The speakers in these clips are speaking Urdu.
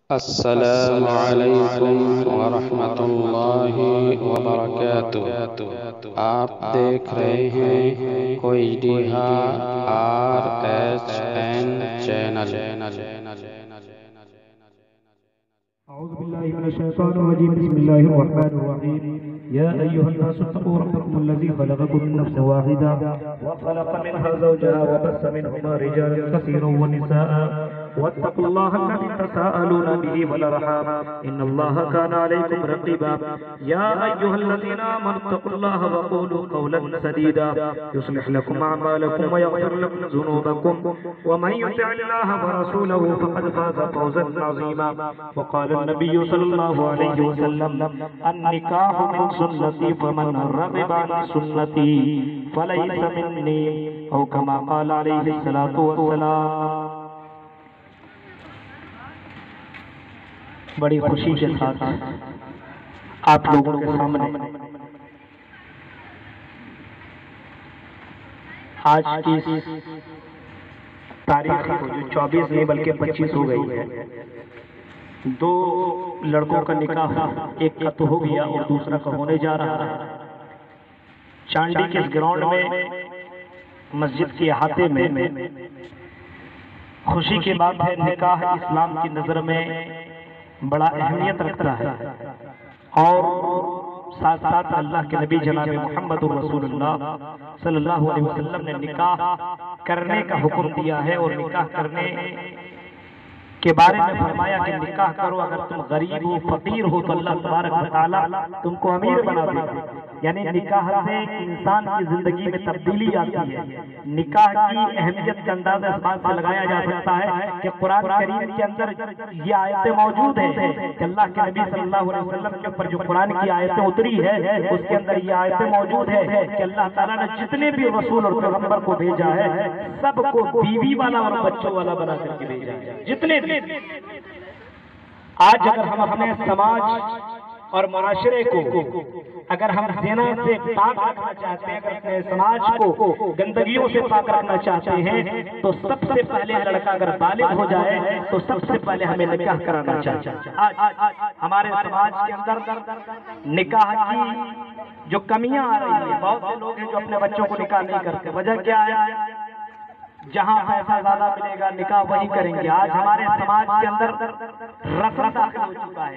السلام علیکم ورحمۃ اللہ وبرکاتہ۔ آپ دیکھ رہے ہیں کوئی RSN چینل۔ اعوذ باللہ من الشیطان الرجیم، بسم اللہ الرحمن الرحیم۔ یا ایھا الناس اتقوا ربکم الذی خلقکم من نفس واحدہ وخلق منها زوجها وبث منهما رجالا کثیرا ونساء واتقوا الله الذي تساءلون به والارحام ان الله كان عليكم رقيبا يا ايها الذين امنوا اتقوا الله وقولوا قولا سديدا يصلح لكم اعمالكم ويغفر لكم ذنوبكم ومن يطع الله ورسوله فقد فاز فوزا عظيما وقال النبي صلى الله عليه وسلم النكاح من سنتي فمن رغب عن سنتي فليس مني او كما قال عليه الصلاه والسلام۔ بڑی خوشی کے ساتھ آپ لوگوں کے سامنے آج کی تاریخ کو جو 24 نہیں بلکہ 25 ہو گئی ہے، دو لڑکوں کا نکاح ایک کا تو ہو گیا اور دوسرا کا ہونے جا رہا ہے۔ چانڈی کے گراؤنڈ میں مسجد کے احاطے میں خوشی کی بات ہے، نکاح اسلام کی نظر میں بڑا اہمیت رکھتا ہے، اور ساتھ ساتھ اللہ کے نبی جناب محمد رسول اللہ صلی اللہ علیہ وسلم نے نکاح کرنے کا حکم دیا ہے، اور نکاح کرنے کے بارے میں فرمایا کہ نکاح کرو، اگر تم غریب ہو فقیر ہو تو اللہ تبارک و تعالی تم کو امیر بنا دے گا۔ یعنی نکاح سے انسان کی زندگی میں تبدیلی آتی ہے۔ نکاح کی اہمیت کا اندازہ اس بات سے لگایا جا سکتا ہے کہ قرآن کریم کے اندر یہ آیتیں موجود ہیں کہ اللہ کے نبی صلی اللہ علیہ وسلم کے اوپر جو قرآن کی آیتیں اتری ہے اس کے اندر یہ آیتیں موجود ہے کہ اللہ تعالیٰ نے جتنے بھی رسول اور پیغمبر کو بھیجا ہے سب کو بیوی والا اور بچوں والا بنا کر کے بھیجا ہے، جتنے بھی۔ آج اگر ہم اپنے سماج اور معاشرے کو اگر ہم زنا سے پاک رکھنا چاہتے ہیں، اگر اپنے سماج کو گندگیوں سے پاک رکھنا چاہتے ہیں تو سب سے پہلے لڑکا اگر بالغ ہو جائے تو سب سے پہلے ہمیں نکاح کرانا چاہیے۔ آج ہمارے سماج کے اندر نکاح کی جو کمیاں آ رہی ہیں، بہت سے لوگ ہیں جو اپنے بچوں کو نکاح نہیں کرتے۔ وجہ کیا ہے؟ جہاں پیسہ زیادہ ملے گا نکاح وہی کریں گے۔ آج ہمارے سماج کے اندر رفع داخل ہو چکا ہے،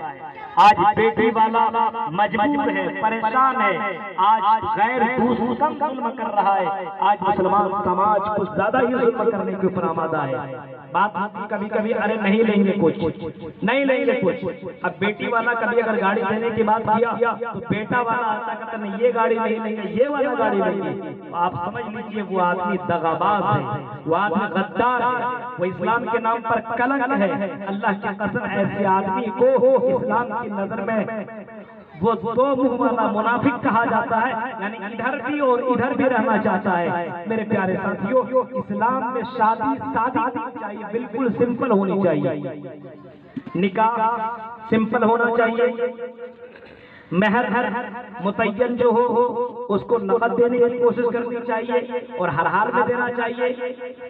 آج بیٹی والا مجبور ہے، پریشان ہے، آج غیر دوست کم ظلم کر رہا ہے۔ آج مسلمان سماج کچھ زیادہ ہی ظلم کرنے کے اوپر آمادہ ہے۔ بات کبھی کبھی ارے نہیں لیں گے کچھ، نہیں لیں گے کچھ۔ اب بیٹی والا کبھی اگر گاڑی دینے کی بات کیا تو بیٹا والا آتا کہتا نہیں یہ گاڑی نہیں لیں گے، یہ والا گاڑی لیں گے۔ آپ سمجھ لیجئے وہ آدمی دغاباز ہے، وہ آدمی غدار ہے، وہ اسلام کے نام پر کلنک ہے۔ اللہ کی قسم ایسے آدمی کو اسلام کی نظر میں وہ دو منہ والا منافق کہا جاتا ہے، یعنی ادھر بھی اور ادھر بھی رہنا چاہتا ہے۔ میرے پیارے ساتھیوں، اسلام میں شادی سادی ہونی چاہیے، بالکل سمپل ہونی چاہیے، نکاح سمپل ہونا چاہیے، مہر متعین جو ہو اس کو نقد دینے کی کوشش کرنی چاہیے اور ہر حال میں دینا چاہیے،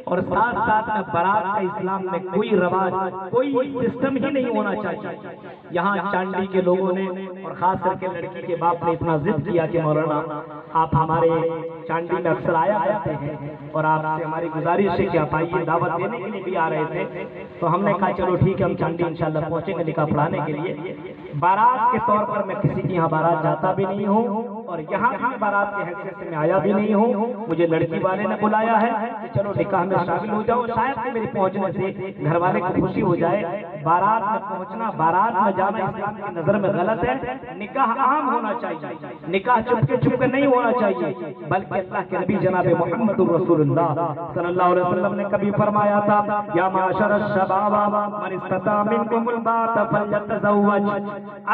اور ساتھ ساتھ میں بارات کا اسلام میں کوئی رواج کوئی سسٹم ہی نہیں ہونا چاہیے۔ یہاں چانڈی کے لوگوں نے اور خاص کر کے لڑکی کے باپ نے اتنا ضد کیا کہ مولانا آپ ہمارے چانڈی میں اکثر آیا کرتے ہیں اور آپ سے ہماری گزارش ہے کہ آپ آئیے، دعوت دینے کے لیے بھی آ رہے تھے، تو ہم نے کہا چلو ٹھیک ہے ہم چانڈی انشاءاللہ پہنچیں گے نکاح پڑھانے کے لیے۔ بارات کے طور پر میں کسی کی یہاں بارات جاتا بھی نہیں ہوں اور یہاں بھی بارات کی حیثیت سے میں آیا بھی نہیں ہوں۔ مجھے لڑکی والے نے بلایا ہے کہ چلو نکاح میں شامل ہو جاؤ، شاید کہ میری پہنچنے سے گھر والے کو خوشی ہو جائے۔ بارات میں پہنچنا، بارات میں جانا اسلام کی نظر میں غلط ہے۔ نکاح عام ہونا چاہیے، نکاح چپکے چپکے نہیں ہونا چاہیے، بلکہ اللہ کے نبی جناب محمد رسول اللہ صلی اللہ علیہ وسلم نے کبھی فرمایا تھا یا معاشر الشباب من استطاع منکم الباءۃ فلیتزوج۔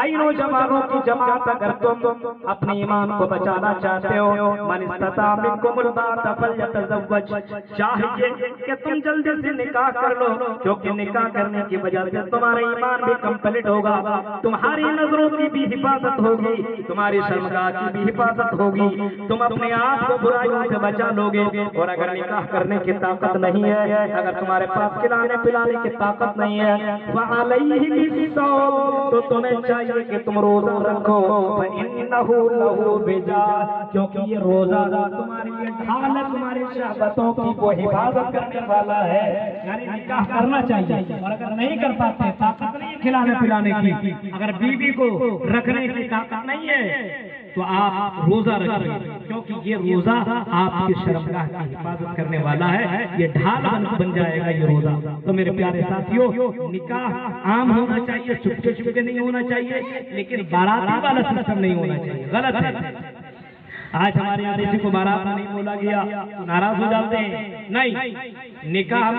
اے نوجوانوں کی جماعت، اگر تم اپنے ایمان ایمان کو بچانا چاہتے ہو من استطاع منکم الباءۃ فلیتزوج، چاہیے کہ تم جلدی سے نکاح کر لو، کیونکہ نکاح کرنے کی وجہ سے تمہارا ایمان بھی کمپلیٹ ہوگا، تمہاری نظروں کی بھی حفاظت ہوگی، تمہاری شرمگاہ کی بھی حفاظت ہوگی، تم اپنے آپ کو برائیوں سے بچا لو گے۔ اور اگر نکاح کرنے کی طاقت نہیں ہے، اگر تمہارے پاس کھلانے پلانے کی طاقت نہیں ہے، فعلیہ الصوم، تو تمہیں چاہیے کہ تم روزہ رکھو، فإنہ لہ وجاء، کیونکہ یہ روزہ تمہارے لیے ڈھال ہے، تمہاری شہوتوں کی وہ حفاظت کرنے والا ہے۔ یعنی نکاح کرنا چاہیے، اور اگر نہیں کر پاتے، طاقت نہیں کھلانے پلانے کی، اگر بیوی کو رکھنے کی طاقت نہیں ہے تو آپ روزہ رکھیں، کیونکہ یہ روزہ آپ کی شرمگاہ کی حفاظت کرنے والا ہے، یہ ڈھال بن جائے گا یہ روزہ۔ تو میرے پیارے ساتھیوں، نکاح عام ہونا چاہیے، چپکے چپکے نہیں ہونا چاہیے، لیکن باراتی والا سسٹم نہیں ہونا چاہیے، غلط ہے۔ آج ہمارے یہاں کسی کو بارات نہیں بولا گیا تو ناراض ہو جاتے ہیں، نہیں، نکاح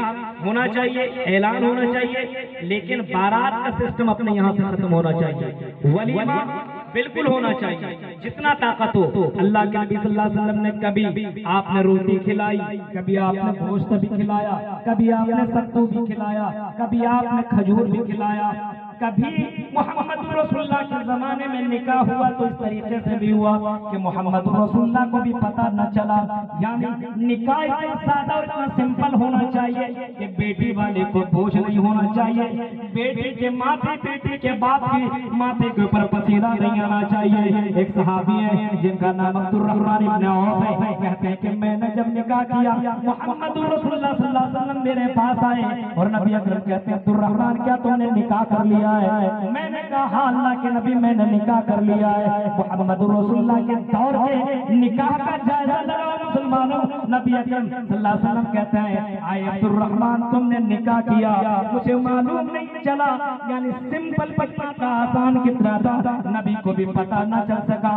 ہونا چاہیے، اعلان ہونا چاہیے، لیکن بارات کا سسٹم اپنے یہاں سے ختم ہونا چاہیے، ولیمہ بالکل ہونا چاہیے، جتنا طاقت ہو۔ اللہ کے نبی صلی اللہ علیہ وسلم نے کبھی آپ نے روٹی کھلائی، کبھی آپ نے گوشت بھی کھلایا، کبھی آپ نے ستو بھی کھلایا، کبھی آپ نے کھجور بھی کھلایا، کبھی محمد رسول اللہ کے زمانے میں نکاح ہوا تو اس طریقے سے بھی ہوا کہ محمد رسول اللہ کو بھی پتہ نہ چلا۔ یعنی نکاح اتنا سادہ اور اتنا سمپل ہونا چاہیے کہ بیٹی والے کو بوجھ نہیں ہونا چاہیے، بیٹی کے ماتھے، بیٹی کے باپ کے ماتھے کے اوپر پسینہ نہیں آنا چاہیے۔ ایک صحابی ہے جن کا نام عبد الرحمن ابن عوف ہے، کہتے ہیں کہ میں نے جب نکاح کیا محمد رسول اللہ صلی اللہ علیہ وسلم میرے پاس آئے اور نبی اکرم کہتے ہیں عبد الرحمن کیا تم نے نکاح کر لیا ہے؟ میں نے کہا ہاں اللہ کے نبی میں نے نکاح کر لیا ہے۔ محمد رسول اللہ کے دور کے نکاح کا جائزہ لگا مسلمانوں، نبی اکرم صلی اللہ علیہ وسلم کہتے ہیں آئے عبد الرحمن تم نے نکاح کیا، مجھے معلوم نہیں چلا، یعنی سمپل بچہ کا آسان کتنا تھا، نبی کو بھی پتہ نہ چل سکا۔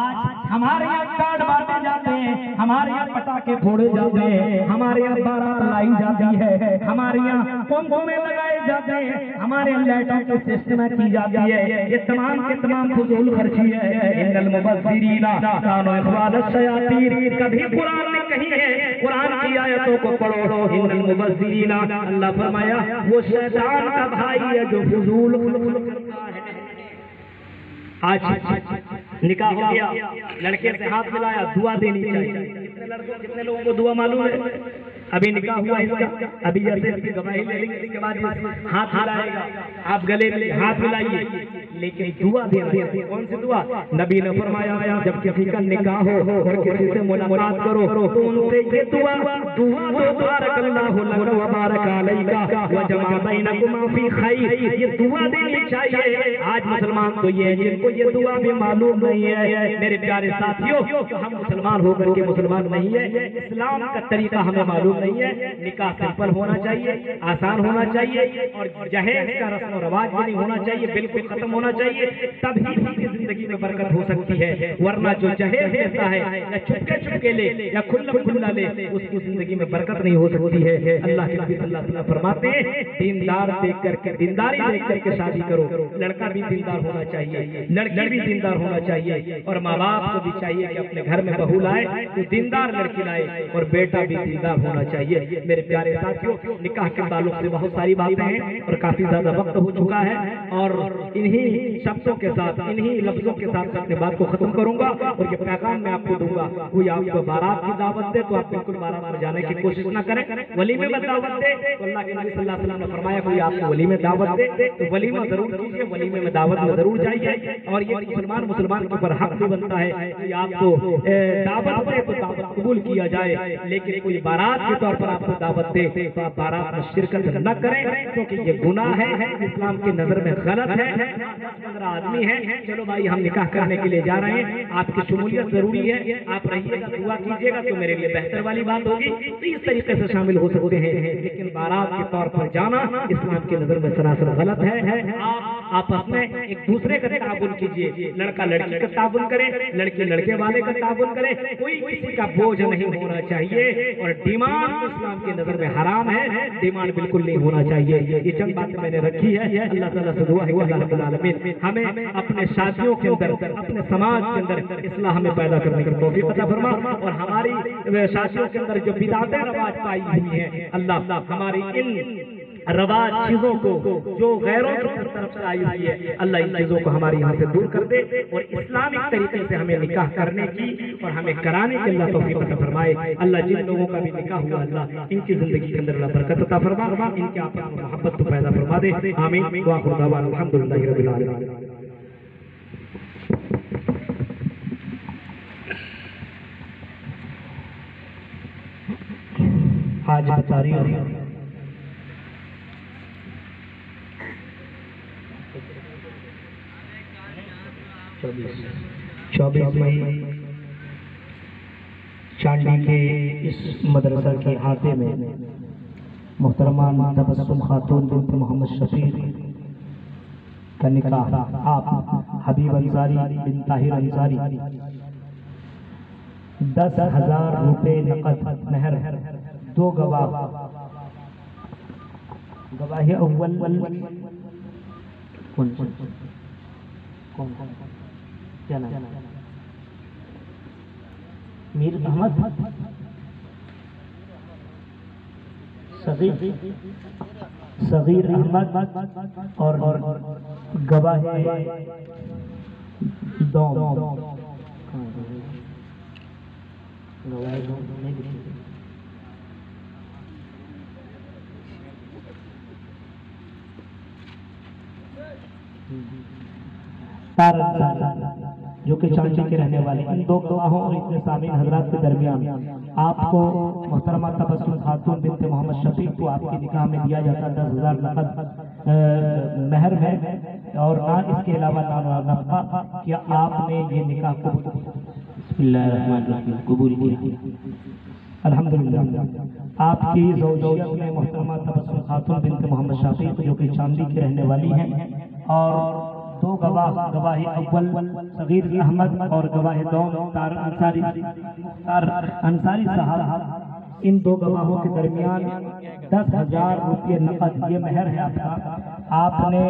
آج ہمارے یہاں کارڈ بانٹے جاتے ہیں، ہمارے یہاں پٹاخے پھوڑے جاتے ہیں، ہمارے یہاں بارات لائی جاتی ہے، ہمارے یہاں کمبھیں لگائے جاتے ہیں، ہمارے لائٹوں کے سسٹم کی جاتی ہے، یہ تمام کے تمام فضول خرچی ہے۔ ان المبذرین کانوا اخوان الشیاطین، کبھی قرآن میں کہیں ہے قرآن کی آیتوں کو پڑھو، ان المبذرین، اللہ فرمایا وہ شیطان کا بھائی ہے جو فضول کرتا ہے۔ آج نکاح ہو گیا، لڑکے سے ہاتھ ملایا، دعا دینی چاہیے۔ کتنے لوگوں کو دعا معلوم ہے؟ ابھی نکاح ہوا اس کا، ابھی جیسے اس کی گواہی لے لیں گے، اس کے بعد ہاتھ ملائے گا، آپ گلے میں ہاتھ ملائیے، لیکن دعا دینا، کون سی دعا؟ نبی نے فرمایا جب کسی کا نکاح ہو اور کسی سے ملاقات کرو تو ان سے یہ دعا دو بارک اللہ لک و بارک علیک و جمع بینکما فی خیر، یہ دعا دینی چاہیے۔ آج مسلمان تو یہ ہے جن کو یہ دعا بھی معلوم نہیں ہے۔ میرے پیارے ساتھیوں، ہم مسلمان ہو کر کے مسلمان نہیں ہے، اسلام کا طریقہ ہمیں معلوم نہیں ہے۔ نکاح سمپل ہونا چاہیے، آسان ہونا چاہیے، اور جہیز کا رسم و رواج بھی نہیں ہونا چاہیے، بالکل ختم ہونا چاہیے، تبھی اس کی زندگی میں برکت ہو سکتی ہے۔ ورنہ جو جہیز دیتا ہے یا چھپکے چھپکے لے یا کھلا کھلا لے، اس کی زندگی میں برکت نہیں ہو سکتی ہے۔ اللہ کے نبی صلی اللہ علیہ وسلم فرماتے ہیں دیندار دیکھ کر کے، دینداری دیکھ کر کے شادی کرو۔ لڑکا بھی دیندار ہونا چاہیے، لڑکی بھی دیندار ہونا چاہیے، اور ماں باپ کو بھی چاہیے کہ اپنے گھر میں بہو لائے تو دیندار لڑکی لائے، اور بیٹا بھی دیندار ہونا چاہیے۔ میرے پیارے ساتھیوں، نکاح کے تعلق سے بہت ساری باتیں ہیں اور کافی زیادہ وقت ہو چکا ہے، اور انہی شبدوں کے ساتھ، انہی لفظوں کے ساتھ اپنے بات کو ختم کروں گا، اور یہ پیغام میں آپ کو دوں گا۔ کوئی آپ کو بارات کی دعوت دے تو آپ بالکل بارات میں جانے کی کوشش نہ کریں، ولیمے میں دعوت دے تو اللہ کے نبی صلی اللہ علیہ وسلم نے فرمایا کوئی آپ کو ولیمے دعوت دے تو ولیمہ ضرور کیجیے، ولیمے میں دعوت میں ضرور جائیے۔ اور یہ مسلمان کے اوپر حق بھی بنتا ہے کہ آپ کو دعوت دے تو دعوت قبول کیا جائے، لیکن کوئی بارات کے طور پر آپ کو دعوت دے تو آپ بارات میں شرکت نہ کریں، کیونکہ یہ گناہ ہے، اسلام کی نظر میں غلط ہے۔ 15 آدمی ہیں، چلو بھائی ہم نکاح کرنے کے لیے جا رہے ہیں، آپ کی شمولیت ضروری ہے، آپ رہیے گا، دعا کیجیے گا تو میرے لیے بہتر والی بات ہوگی، تو اس طریقے سے شامل ہو سکتے ہیں، لیکن بارات کے طور پر جانا اسلام کی نظر میں سراسر غلط ہے۔ آپ آپس میں ایک دوسرے کا تعاون کیجیے، لڑکا لڑکی کا تعاون کرے، لڑکی لڑکے والے کا تعاون کرے، کوئی کسی کا بوجھ نہیں ہونا چاہیے، اور ڈیمانڈ ڈیمانڈ اسلام کی نظر میں حرام ہے، ڈیمانڈ بالکل نہیں ہونا چاہیے۔ یہ چند باتیں میں نے رکھی ہے، اللہ تعالیٰ سے دعا ہے کہ اللہ رب العالمین ہمیں اپنے شادیوں کے اندر، اپنے سماج کے اندر اصلاح ہمیں پیدا کرنے کی توفیق عطا فرما، اور ہماری شادیوں کے اندر جو بدعتیں رواج پائی ہوئی ہیں، اللہ ہماری ان رواج چیزوں کو جو غیروں کی طرف سے آئی ہوئی ہے، اللہ ان چیزوں کو ہماری یہاں سے دور کر دے، اور اسلامک طریقے سے ہمیں نکاح کرنے کی اور ہمیں کرانے کی اللہ توفیق عطا فرمائے۔ اللہ جن لوگوں کا بھی نکاح ہوا، اللہ ان کی زندگی کے اندر اللہ برکت عطا فرما، ان کے آپس میں محبت کو پیدا فرما دے، آمین وآخر دعوانا الحمدللہ رب العالمین۔ آج تاریخ 24 مئی چانڈی کے اس مدرسہ کے احاطے میں محترمہ تبسم خاتون بنت محمد شفیق کا نکاح آپ حبیب انصاری بن طاہر انصاری 10,000 روپے نقد مہر، 2 گواہ، گواہ اول کون کیا نام؟ میر احمد، صغیر احمد، اور گواہ دوم، جو کہ چانڈی کے رہنے والے، ان 2 گواہوں اور اتنے سامعین حضرات کے درمیان آپ کو محترمہ تبسم خاتون بنت محمد شفیق کو آپ کے نکاح میں دیا جاتا 10,000 نقد مہر ہے، اور نہ اس کے علاوہ نفقہ۔ کیا آپ نے یہ نکاح کو بسم اللہ الرحمن الرحیم قبول کیا؟ الحمدللہ۔ آپ کی زوجیت میں محترمہ تبسم خاتون بنت محمد شفیق جو کہ چاندی کی رہنے والی ہیں، اور 2 گواہ، گواہ اول صغیر احمد اور گواہ دوم تار انصاری صاحب، ان 2 گواہوں کے درمیان 10,000 روپے نقد یہ مہر ہے آپ کا۔ آپ نے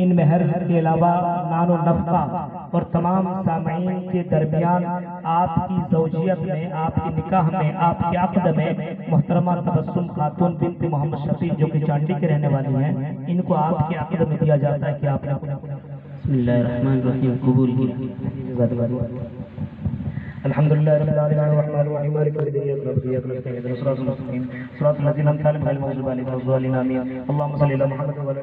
ان مہر کے علاوہ نان و نفقہ اور تمام سامعین کے درمیان آپ کی زوجیت میں، آپ کے نکاح میں، آپ کے عقد میں محترمہ تبسم خاتون بنت محمد شفیق جو کہ چانڈی کے رہنے والی ہیں، ان کو آپ کے عقد میں دیا جاتا ہے کہ آپ نے بسم اللہ الرحمن الرحیم قبول کیا۔ الحمدللہ رب العالمین الرحمن الرحیم مالک یوم الدین ایاک نعبد و ایاک نستعین اهدنا الصراط المستقیم صراط الذین انعمت علیہم غیر المغضوب علیہم ولا الضالین آمین۔ اللهم صل علی محمد و علی